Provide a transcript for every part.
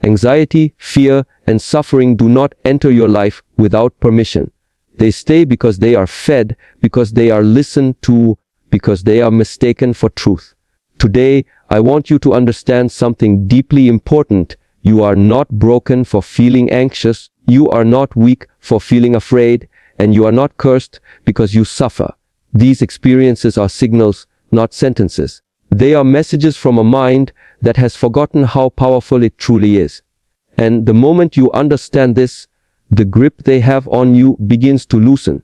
Anxiety, fear, and suffering do not enter your life without permission. They stay because they are fed, because they are listened to, because they are mistaken for truth. Today, I want you to understand something deeply important. You are not broken for feeling anxious, you are not weak for feeling afraid, and you are not cursed because you suffer. These experiences are signals, not sentences. They are messages from a mind that has forgotten how powerful it truly is. And the moment you understand this, the grip they have on you begins to loosen.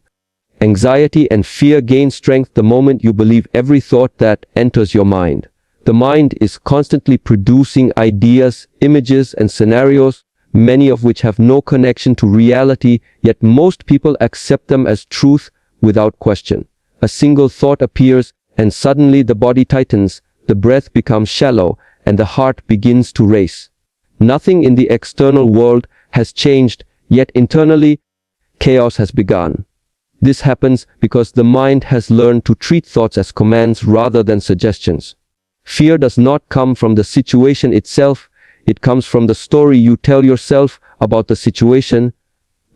Anxiety and fear gain strength the moment you believe every thought that enters your mind. The mind is constantly producing ideas, images, and scenarios, many of which have no connection to reality, yet most people accept them as truth without question. A single thought appears, and suddenly the body tightens, the breath becomes shallow, and the heart begins to race. Nothing in the external world has changed, yet internally, chaos has begun. This happens because the mind has learned to treat thoughts as commands rather than suggestions. Fear does not come from the situation itself, it comes from the story you tell yourself about the situation.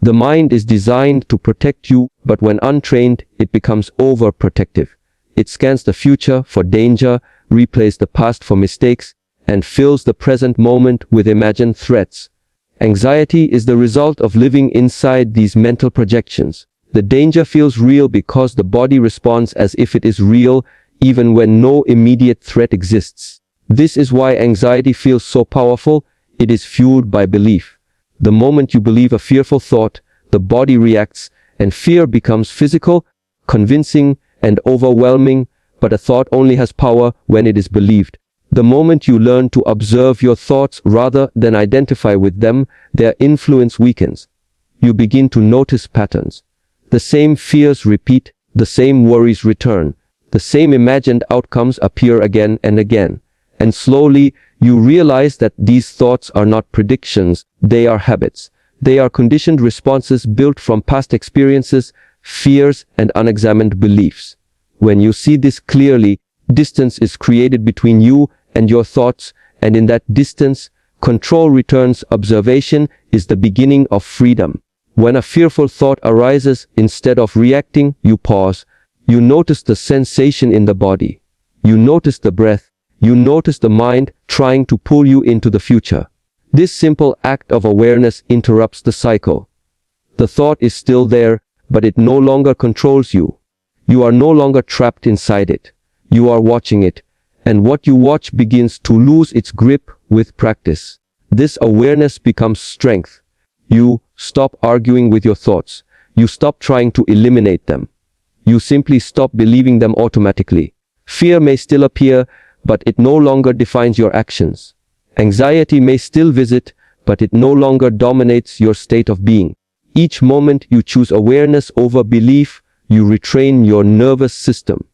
The mind is designed to protect you, but when untrained, it becomes overprotective. It scans the future for danger, replays the past for mistakes, and fills the present moment with imagined threats. Anxiety is the result of living inside these mental projections. The danger feels real because the body responds as if it is real, even when no immediate threat exists. This is why anxiety feels so powerful. It is fueled by belief. The moment you believe a fearful thought, the body reacts, and fear becomes physical, convincing, and overwhelming, but a thought only has power when it is believed. The moment you learn to observe your thoughts rather than identify with them, their influence weakens. You begin to notice patterns. The same fears repeat, the same worries return, the same imagined outcomes appear again and again. And slowly, you realize that these thoughts are not predictions, they are habits. They are conditioned responses built from past experiences, fears, and unexamined beliefs. When you see this clearly, distance is created between you and your thoughts, and in that distance, control returns. Observation is the beginning of freedom. When a fearful thought arises, instead of reacting, you pause. You notice the sensation in the body. You notice the breath. You notice the mind trying to pull you into the future. This simple act of awareness interrupts the cycle. The thought is still there, but it no longer controls you. You are no longer trapped inside it. You are watching it, and what you watch begins to lose its grip with practice. This awareness becomes strength. You stop arguing with your thoughts. You stop trying to eliminate them. You simply stop believing them automatically. Fear may still appear, but it no longer defines your actions. Anxiety may still visit, but it no longer dominates your state of being. Each moment you choose awareness over belief, you retrain your nervous system.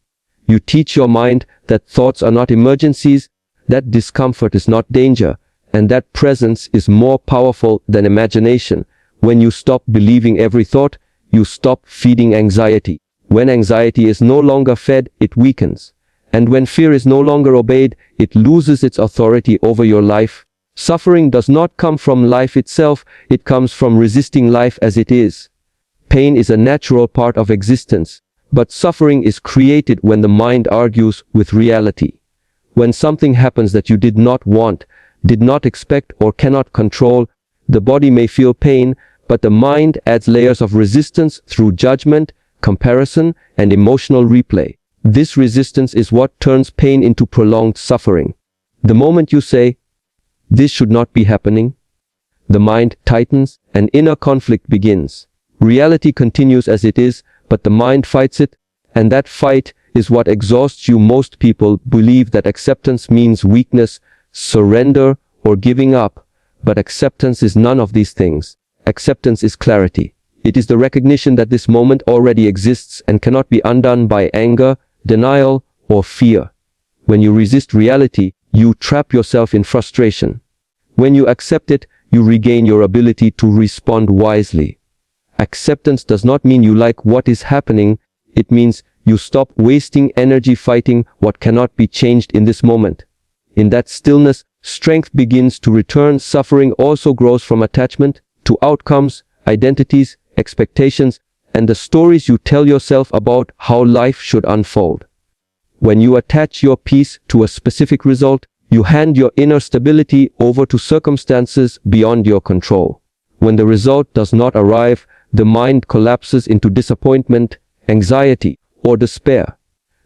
You teach your mind that thoughts are not emergencies, that discomfort is not danger, and that presence is more powerful than imagination. When you stop believing every thought, you stop feeding anxiety. When anxiety is no longer fed, it weakens. And when fear is no longer obeyed, it loses its authority over your life. Suffering does not come from life itself, it comes from resisting life as it is. Pain is a natural part of existence, but suffering is created when the mind argues with reality. When something happens that you did not want, did not expect, or cannot control, the body may feel pain, but the mind adds layers of resistance through judgment, comparison, and emotional replay. This resistance is what turns pain into prolonged suffering. The moment you say, "This should not be happening," the mind tightens, and inner conflict begins. Reality continues as it is, but the mind fights it, and that fight is what exhausts you. Most people believe that acceptance means weakness, surrender, or giving up, but acceptance is none of these things. Acceptance is clarity. It is the recognition that this moment already exists and cannot be undone by anger, denial, or fear. When you resist reality, you trap yourself in frustration. When you accept it, you regain your ability to respond wisely. Acceptance does not mean you like what is happening, it means you stop wasting energy fighting what cannot be changed in this moment. In that stillness, Strength begins to return. Suffering also grows from attachment to outcomes, identities, expectations, and the stories you tell yourself about how life should unfold. When you attach your peace to a specific result, you hand your inner stability over to circumstances beyond your control. When the result does not arrive, the mind collapses into disappointment, anxiety, or despair.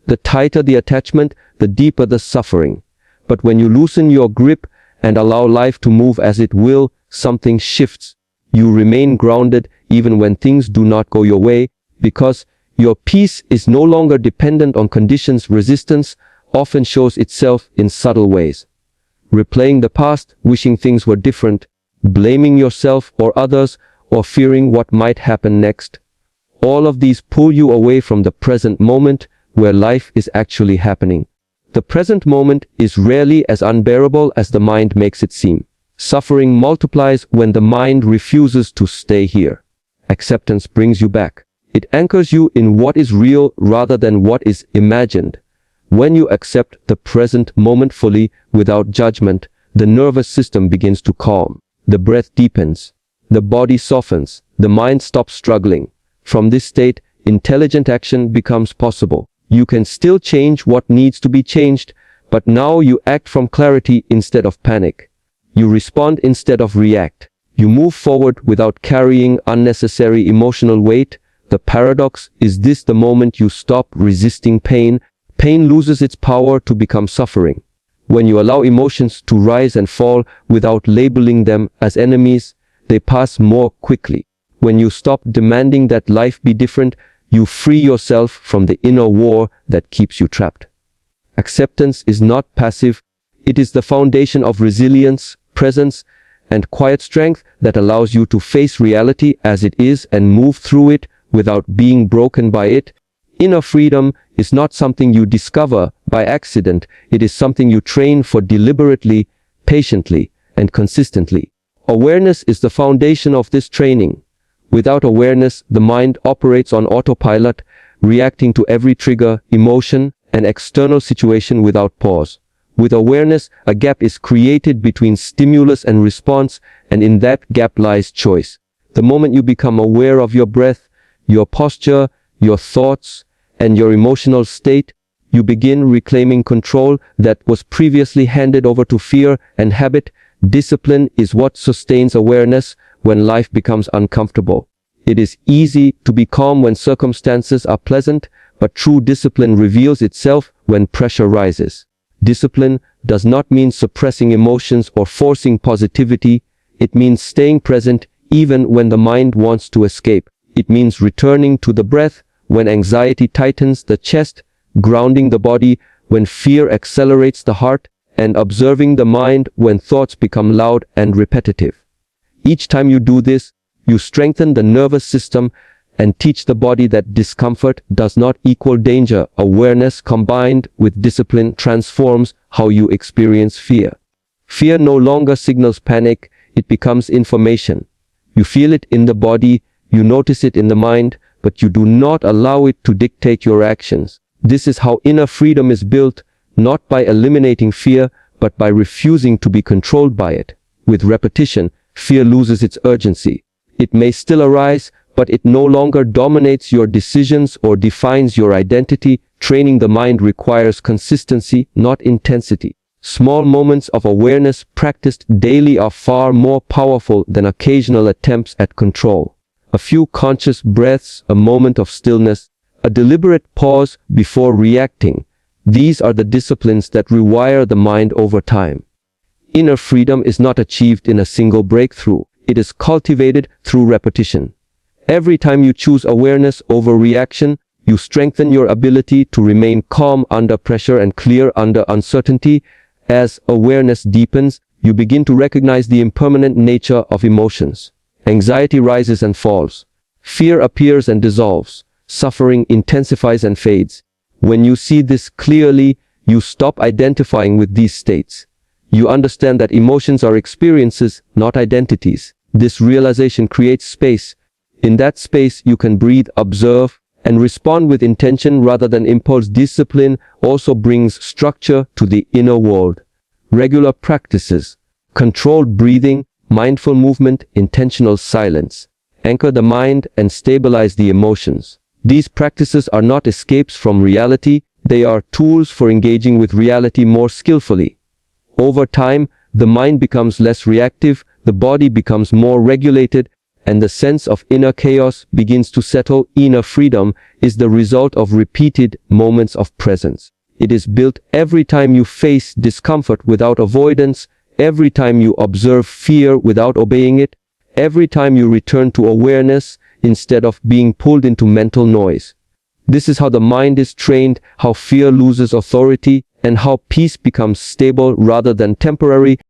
The tighter the attachment, the deeper the suffering. But when you loosen your grip and allow life to move as it will, something shifts. You remain grounded even when things do not go your way, because your peace is no longer dependent on conditions. Resistance often shows itself in subtle ways. Replaying the past, wishing things were different, blaming yourself or others, or fearing what might happen next. All of these pull you away from the present moment where life is actually happening. The present moment is rarely as unbearable as the mind makes it seem. Suffering multiplies when the mind refuses to stay here. Acceptance brings you back. It anchors you in what is real rather than what is imagined. When you accept the present moment fully, without judgment, the nervous system begins to calm. The breath deepens. The body softens. The mind stops struggling. From this state, intelligent action becomes possible. You can still change what needs to be changed, but now you act from clarity instead of panic. You respond instead of react. You move forward without carrying unnecessary emotional weight. The paradox is this: the moment you stop resisting pain, pain loses its power to become suffering. When you allow emotions to rise and fall without labeling them as enemies, they pass more quickly. When you stop demanding that life be different, you free yourself from the inner war that keeps you trapped. Acceptance is not passive. It is the foundation of resilience, presence, and quiet strength that allows you to face reality as it is and move through it without being broken by it. Inner freedom is not something you discover by accident. It is something you train for deliberately, patiently, and consistently. Awareness is the foundation of this training. Without awareness, the mind operates on autopilot, reacting to every trigger, emotion, and external situation without pause. With awareness, a gap is created between stimulus and response, and in that gap lies choice. The moment you become aware of your breath, your posture, your thoughts, and your emotional state, you begin reclaiming control that was previously handed over to fear and habit. Discipline is what sustains awareness when life becomes uncomfortable. It is easy to be calm when circumstances are pleasant, but true discipline reveals itself when pressure rises. Discipline does not mean suppressing emotions or forcing positivity. It means staying present even when the mind wants to escape. It means returning to the breath when anxiety tightens the chest, grounding the body when fear accelerates the heart, and observing the mind when thoughts become loud and repetitive. Each time you do this, you strengthen the nervous system and teach the body that discomfort does not equal danger. Awareness combined with discipline transforms how you experience fear. Fear no longer signals panic, it becomes information. You feel it in the body, you notice it in the mind, but you do not allow it to dictate your actions. This is how inner freedom is built, not by eliminating fear, but by refusing to be controlled by it. With repetition, fear loses its urgency. It may still arise, but it no longer dominates your decisions or defines your identity. Training the mind requires consistency, not intensity. Small moments of awareness practiced daily are far more powerful than occasional attempts at control. A few conscious breaths, a moment of stillness, a deliberate pause before reacting. These are the disciplines that rewire the mind over time. Inner freedom is not achieved in a single breakthrough. It is cultivated through repetition. Every time you choose awareness over reaction, you strengthen your ability to remain calm under pressure and clear under uncertainty. As awareness deepens, you begin to recognize the impermanent nature of emotions. Anxiety rises and falls. Fear appears and dissolves. Suffering intensifies and fades. When you see this clearly, you stop identifying with these states. You understand that emotions are experiences, not identities. This realization creates space. In that space, you can breathe, observe, and respond with intention rather than impulse. Discipline also brings structure to the inner world. Regular practices. Controlled breathing, mindful movement, intentional silence. Anchor the mind and stabilize the emotions. These practices are not escapes from reality, they are tools for engaging with reality more skillfully. Over time, the mind becomes less reactive, the body becomes more regulated, and the sense of inner chaos begins to settle. Inner freedom is the result of repeated moments of presence. It is built every time you face discomfort without avoidance, every time you observe fear without obeying it, every time you return to awareness instead of being pulled into mental noise. This is how the mind is trained, how fear loses authority, and how peace becomes stable rather than temporary.